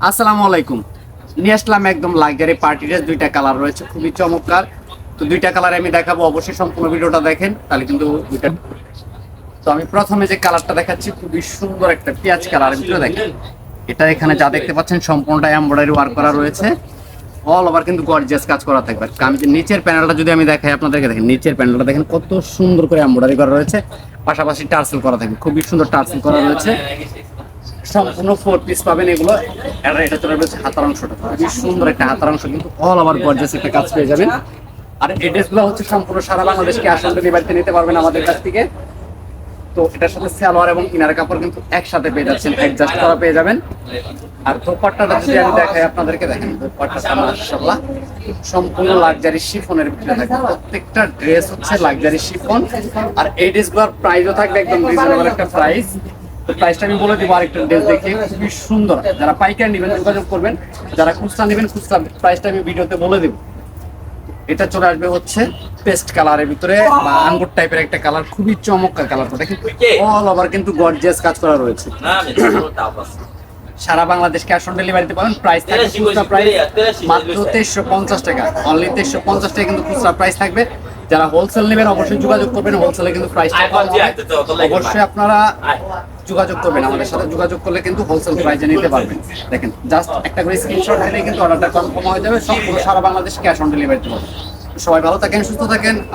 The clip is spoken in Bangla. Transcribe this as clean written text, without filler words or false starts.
আসসালামু আলাইকুম। নিয়ে আসলাম একদম লাক্সারি পার্টি ড্রেস, দুইটা কালার রয়েছে, খুবই চমৎকার। তো দুইটা কালার আমি দেখাবো, অবশ্যই সম্পূর্ণ ভিডিওটা দেখেন, তাহলে কিন্তু দুইটা। তো আমি প্রথমে যে কালারটা দেখাচ্ছি খুবই সুন্দর একটা পেঁয়াজ কালারের ভিতরে দেখেন। এটা এখানে যা দেখতে পাচ্ছেন সম্পূর্ণটা এমব্রয়ডারি ওয়ার্ক করা রয়েছে, অল ওভার কিন্তু গর্জিয়াস কাজ করা থাকবে। আমি যে নিচের প্যানেলটা যদি আমি দেখাই আপনাদেরকে, দেখেন নিচের প্যানেলটা দেখেন কত সুন্দর করে এমব্রয়ডারি করা রয়েছে, পাশাপাশি টার্সেল করা থাকবে, খুবই সুন্দর টার্সেল করা রয়েছে। সম্পূর্ণ 4 পিস পাবেন এগুলো। আর এটা চলে রয়েছে হাতার অংশটা, খুবই সুন্দর একটা হাতার অংশ, কিন্তু অল ওভার গর্জিয়াস একটা কাজ পেয়ে যাবেন। আর এই ড্রেসগুলো হচ্ছে সম্পূর্ণ সারা বাংলাদেশ ক্যাশ অন ডেলিভারিতে নিতে পারবেন আমাদের কাছ থেকে। তো এটার সাথে সালোয়ার এবং ইনার কাপড় কিন্তু একসাথে পেয়ে যাচ্ছেন, অ্যাডজাস্ট করা পেয়ে যাবেন। আর দোপাট্টাটা যদি আমি দেখাই আপনাদেরকে, দেখেন দোপাট্টাটা মাশাআল্লাহ সম্পূর্ণ লাক্সারি শিফনের ভিতরে থাকবে, প্রত্যেকটা ড্রেস হচ্ছে লাক্সারি শিফন। আর এই ড্রেসগুলোর প্রাইসও থাকবে একদম রিজনেবল একটা প্রাইস। তো প্রাইসটা আমি বলে দিব আরেকটা ড্রেস দেখে, খুবই সুন্দর। যারা পাইকারি নেবেন যোগাযোগ করবেন, যারা খুচরা নেবেন খুচরা প্রাইসটা আমি ভিডিওতে বলে দেব। এটা চলে আসবে হচ্ছে পেস্ট কালারের ভিতরে বা আঙ্গুর টাইপের একটা কালার, খুবই চমৎকার কালারটা দেখেন, অল ওভার কিন্তু গর্জিয়াস কাজ করা রয়েছে। সারা বাংলাদেশ ক্যাশ অন ডেলিভারিতে পাবেন। প্রাইস থাকবে খুচরা প্রাইস মাত্র 2350 টাকা, অনলি 2350 টাকা কিন্তু খুচরা প্রাইস থাকবে। যারা হোলসেল নেবেন অবশ্যই যোগাযোগ করবেন, হোলসেলে কিন্তু প্রাইসটা কম হবে। অবশ্যই আপনারা যোগাযোগ করবেন, আমাদের সাথে যোগাযোগ করলে কিন্তু হোলসেল প্রাইসে নিতে পারবেন। দেখেন জাস্ট একটা করে স্ক্রিনশট দিলে কিন্তু অর্ডারটা কনফার্ম হয়ে যাবে, সম্পূর্ণ সারা বাংলাদেশ ক্যাশ অন ডেলিভারিতে পাবেন। সবাই ভালো থাকেন, সুস্থ থাকেন।